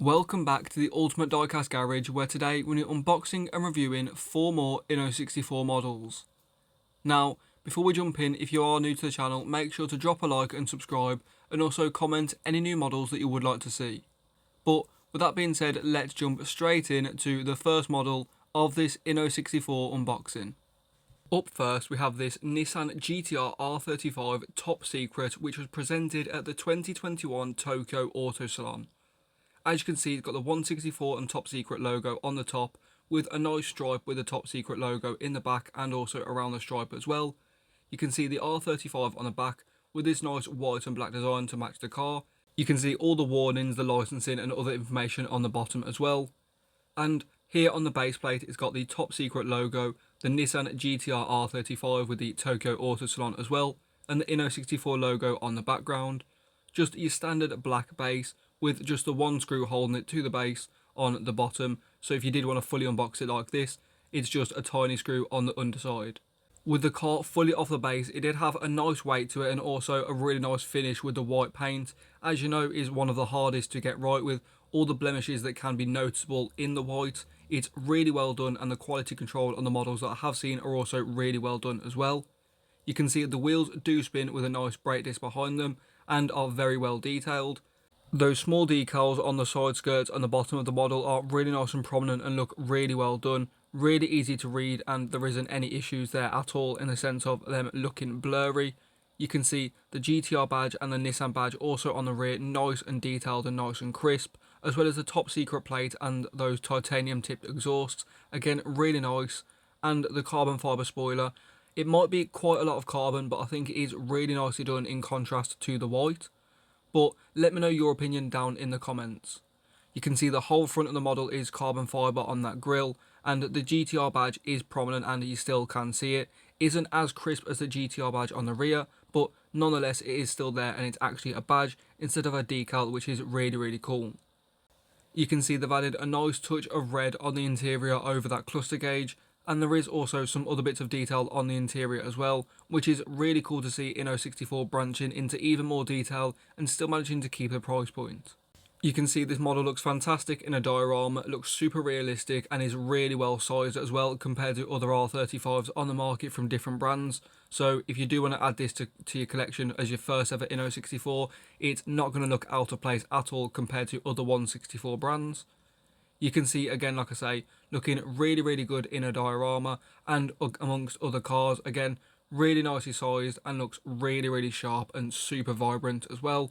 Welcome back to the Ultimate Diecast Garage, where today we're unboxing and reviewing 4 more inno64 models. Now, before we jump in, if you are new to the channel, make sure to drop a like and subscribe, and also comment any new models that you would like to see. But with that being said, let's jump straight in to the first model of this inno64 unboxing. Up first, we have this Nissan GTR R35 Top Secret, which was presented at the 2021 Tokyo Auto Salon. As you can see, it's got the 164 and Top Secret logo on the top, with a nice stripe with the Top Secret logo in the back and also around the stripe as well. You can see the R35 on the back with this nice white and black design to match the car. You can see all the warnings, the licensing and other information on the bottom as well. And here on the base plate, it's got the Top Secret logo, the Nissan GTR R35 with the Tokyo Auto Salon as well, and the inno64 logo on the background. Just your standard black base with just the one screw holding it to the base on the bottom. So if you did want to fully unbox it like this, it's just a tiny screw on the underside. With the car fully off the base, it did have a nice weight to it and also a really nice finish with the white paint. As you know, is one of the hardest to get right, with all the blemishes that can be noticeable in the white. It's really well done, and the quality control on the models that I have seen are also really well done as well. You can see the wheels do spin with a nice brake disc behind them and are very well detailed. Those small decals on the side skirts and the bottom of the model are really nice and prominent and look really well done. Really easy to read, and there isn't any issues there at all in the sense of them looking blurry. You can see the GTR badge and the Nissan badge also on the rear, nice and detailed and nice and crisp, as well as the Top Secret plate and those titanium tipped exhausts. Again, really nice. And the carbon fibre spoiler. It might be quite a lot of carbon, but I think it is really nicely done in contrast to the white. But let me know your opinion down in the comments. You can see the whole front of the model is carbon fibre on that grille, and the GTR badge is prominent and you still can see it. Isn't as crisp as the GTR badge on the rear, but nonetheless it is still there and it's actually a badge instead of a decal, which is really cool. You can see they've added a nice touch of red on the interior over that cluster gauge, and there is also some other bits of detail on the interior as well, which is really cool to see inno64 branching into even more detail and still managing to keep the price point. You can see this model looks fantastic in a diorama, looks super realistic and is really well sized as well compared to other R35s on the market from different brands. So if you do want to add this to your collection as your first ever inno64, it's not going to look out of place at all compared to other 164 brands. You can see, again, like I say, looking really good in a diorama and amongst other cars. Again, really nicely sized and looks really sharp and super vibrant as well.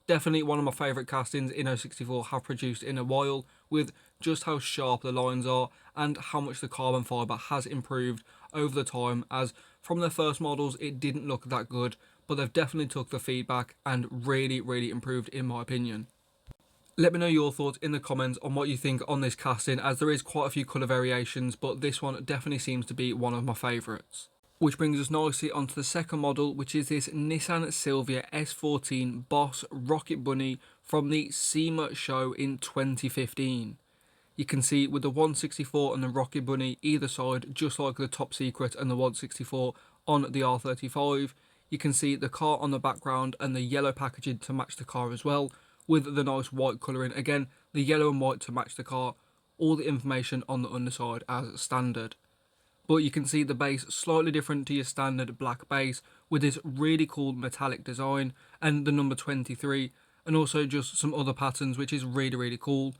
Definitely one of my favourite castings inno64 have produced in a while, with just how sharp the lines are and how much the carbon fibre has improved over the time, as from their first models it didn't look that good, but they've definitely took the feedback and really improved in my opinion. Let me know your thoughts in the comments on what you think on this casting, as there is quite a few colour variations, but this one definitely seems to be one of my favourites. Which brings us nicely onto the second model, which is this Nissan Silvia S14 Boss Rocket Bunny from the SEMA show in 2015. You can see with the 164 and the Rocket Bunny either side, just like the Top Secret and the 164 on the R35. You can see the car on the background and the yellow packaging to match the car as well, with the nice white colouring. Again, the yellow and white to match the car, all the information on the underside as standard. But you can see the base slightly different to your standard black base, with this really cool metallic design and the number 23, and also just some other patterns, which is really cool.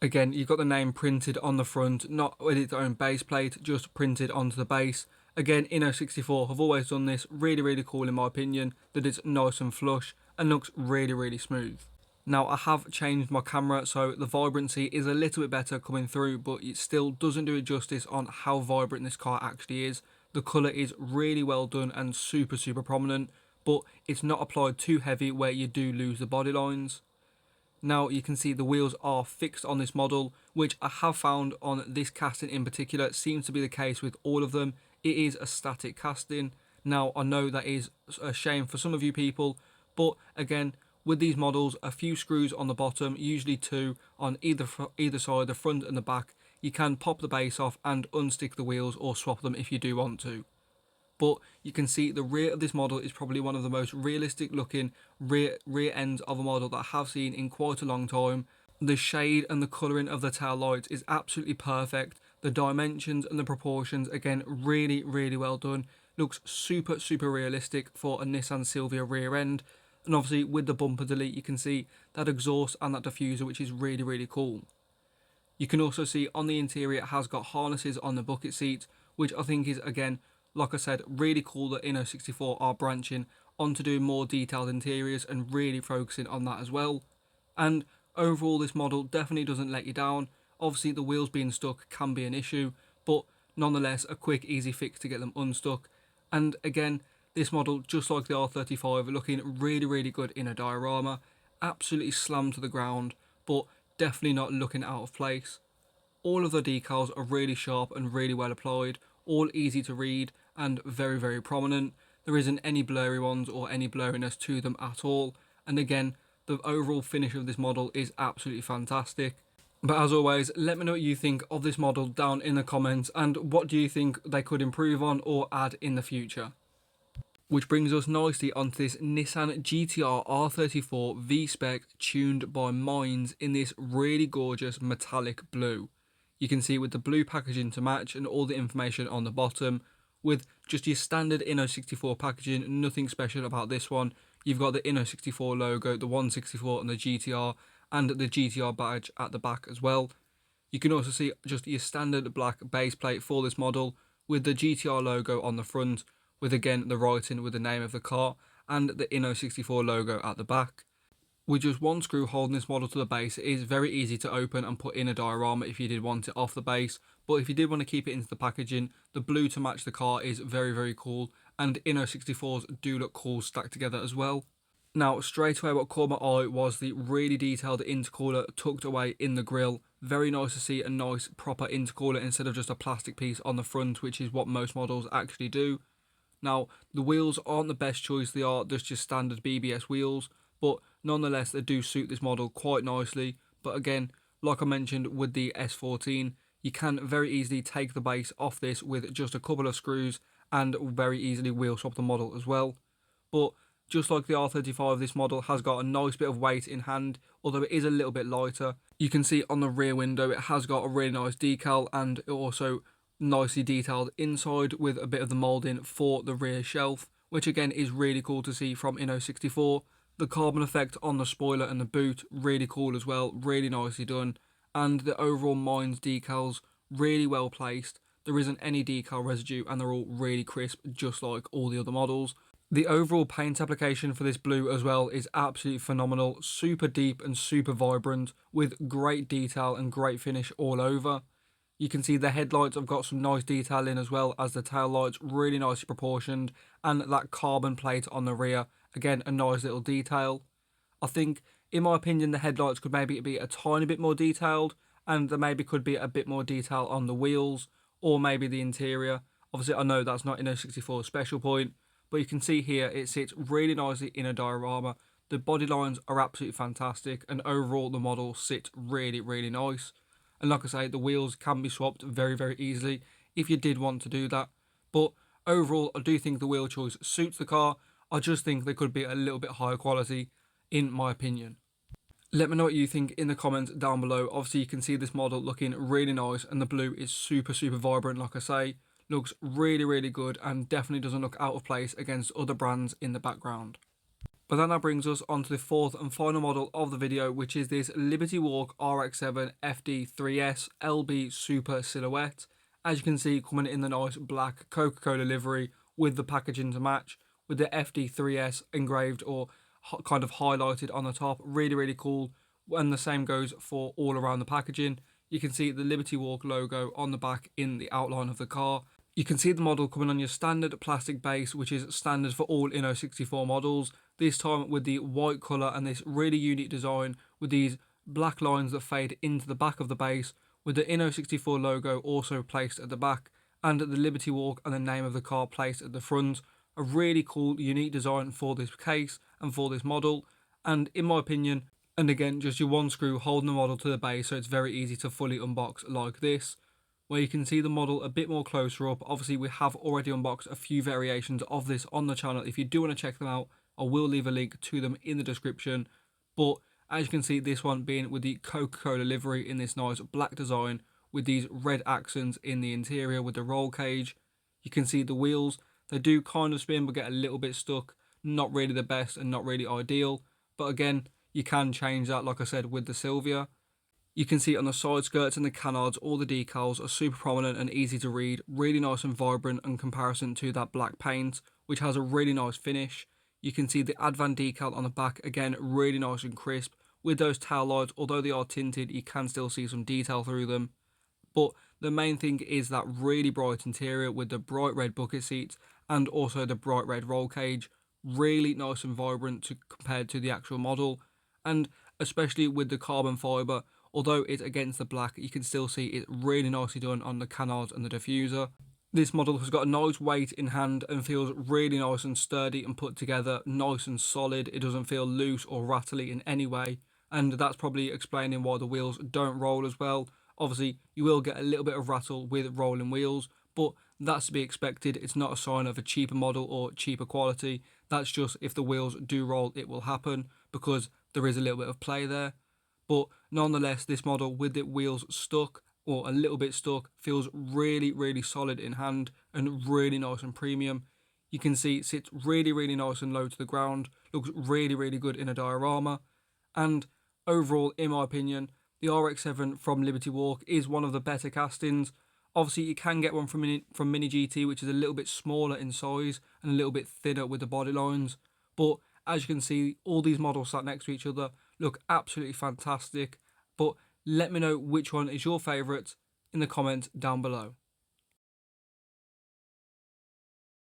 Again, you've got the name printed on the front, not with its own base plate, just printed onto the base. Again, inno64 have always done this, really cool in my opinion, that it's nice and flush and looks really smooth. Now, I have changed my camera, so the vibrancy is a little bit better coming through, but it still doesn't do it justice on how vibrant this car actually is. The colour is really well done and super prominent, but it's not applied too heavy where you do lose the body lines. Now, you can see the wheels are fixed on this model, which I have found on this casting in particular seems to be the case with all of them. It is a static casting. Now, I know that is a shame for some of you people, but again, with these models, a few screws on the bottom, usually 2 on either side, the front and the back. You can pop the base off and unstick the wheels or swap them if you do want to. But you can see the rear of this model is probably one of the most realistic looking rear ends of a model that I have seen in quite a long time. The shade and the colouring of the tail lights is absolutely perfect. The dimensions and the proportions, again, really well done. Looks super realistic for a Nissan Silvia rear end. And obviously with the bumper delete, you can see that exhaust and that diffuser, which is really cool. You can also see on the interior it has got harnesses on the bucket seats, which I think is, again, like I said, really cool that inno64 are branching onto doing more detailed interiors and really focusing on that as well. And overall, this model definitely doesn't let you down. Obviously, the wheels being stuck can be an issue, but nonetheless, a quick, easy fix to get them unstuck. And again, this model, just like the R35, looking really good in a diorama. Absolutely slammed to the ground, but definitely not looking out of place. All of the decals are really sharp and really well applied, all easy to read and very prominent. There isn't any blurry ones or any blurriness to them at all. And again, the overall finish of this model is absolutely fantastic. But as always, let me know what you think of this model down in the comments, and what do you think they could improve on or add in the future. Which brings us nicely onto this Nissan GTR R34 V-Spec tuned by Minds in this really gorgeous metallic blue. You can see with the blue packaging to match and all the information on the bottom, with just your standard inno64 packaging, nothing special about this one. You've got the inno64 logo, the 164 and the GTR, and the GTR badge at the back as well. You can also see just your standard black base plate for this model with the GTR logo on the front, with again the writing with the name of the car and the inno64 logo at the back. With just one screw holding this model to the base, it is very easy to open and put in a diorama if you did want it off the base, but if you did want to keep it into the packaging, the blue to match the car is very cool, and inno64s do look cool stacked together as well. Now, straight away what caught my eye was the really detailed intercooler tucked away in the grille. Very nice to see a nice proper intercooler instead of just a plastic piece on the front, which is what most models actually do. Now, the wheels aren't the best choice, they are just your standard BBS wheels, but nonetheless they do suit this model quite nicely. But again, like I mentioned with the S14, you can very easily take the base off this with just a couple of screws and very easily wheel swap the model as well. But just like the R35, this model has got a nice bit of weight in hand, although it is a little bit lighter. You can see on the rear window it has got a really nice decal, and it also nicely detailed inside with a bit of the moulding for the rear shelf, which again is really cool to see from inno64. The carbon effect on the spoiler and the boot, really cool as well, really nicely done. And the overall Minds decals, really well placed. There isn't any decal residue and they're all really crisp, just like all the other models. The overall paint application for this blue as well is absolutely phenomenal, super deep and super vibrant, with great detail and great finish all over. You can see the headlights have got some nice detail in, as well as the tail lights, really nicely proportioned, and that carbon plate on the rear, again a nice little detail. I think, in my opinion, the headlights could maybe be a tiny bit more detailed, and there maybe could be a bit more detail on the wheels, or maybe the interior. Obviously I know that's not inno64's special point, but you can see here it sits really nicely in a diorama. The body lines are absolutely fantastic, and overall the model sits really nice. And like I say, the wheels can be swapped very easily if you did want to do that. But overall, I do think the wheel choice suits the car. I just think they could be a little bit higher quality, in my opinion. Let me know what you think in the comments down below. Obviously, you can see this model looking really nice, and the blue is super vibrant, like I say. Looks really good, and definitely doesn't look out of place against other brands in the background. But that now brings us on to the fourth and final model of the video, which is this Liberty Walk RX-7 FD3S LB Super Silhouette. As you can see, coming in the nice black Coca-Cola livery with the packaging to match, with the FD3S engraved or kind of highlighted on the top. Really cool. And the same goes for all around the packaging. You can see the Liberty Walk logo on the back in the outline of the car. You can see the model coming on your standard plastic base, which is standard for all inno64 models. This time with the white colour and this really unique design with these black lines that fade into the back of the base, with the inno64 logo also placed at the back, and the Liberty Walk and the name of the car placed at the front. A really cool, unique design for this case and for this model, and in my opinion, and again, just your one screw holding the model to the base, so it's very easy to fully unbox like this, where you can see the model a bit more closer up. Obviously, we have already unboxed a few variations of this on the channel. If you do want to check them out, I will leave a link to them in the description. But As you can see, this one being with the Coca-Cola livery in this nice black design with these red accents in the interior with the roll cage. You can see the wheels, they do kind of spin but get a little bit stuck. Not really the best and not really ideal, but again, you can change that like I said with the Silvia. You can see on the side skirts and the canards, all the decals are super prominent and easy to read, really nice and vibrant in comparison to that black paint, which has a really nice finish. You can see the Advan decal on the back, again, really nice and crisp. With those tail lights, although they are tinted, you can still see some detail through them. But the main thing is that really bright interior with the bright red bucket seats and also the bright red roll cage. Really nice and vibrant compared to the actual model. And especially with the carbon fibre, although it's against the black, you can still see it really nicely done on the canards and the diffuser. This model has got a nice weight in hand and feels really nice and sturdy and put together, nice and solid. It doesn't feel loose or rattly in any way, and that's probably explaining why the wheels don't roll as well. Obviously, you will get a little bit of rattle with rolling wheels, but that's to be expected. It's not a sign of a cheaper model or cheaper quality. That's just if the wheels do roll, it will happen because there is a little bit of play there. But nonetheless, this model with the wheels stuck or a little bit stuck feels really, really solid in hand and really nice and premium. You can see it sits really, really nice and low to the ground, looks really, really good in a diorama. And overall, in my opinion, the RX-7 from Liberty Walk is one of the better castings. Obviously, you can get one from Mini GT, which is a little bit smaller in size and a little bit thinner with the body lines. But as you can see, all these models sat next to each other look absolutely fantastic. But let me know which one is your favourite in the comments down below.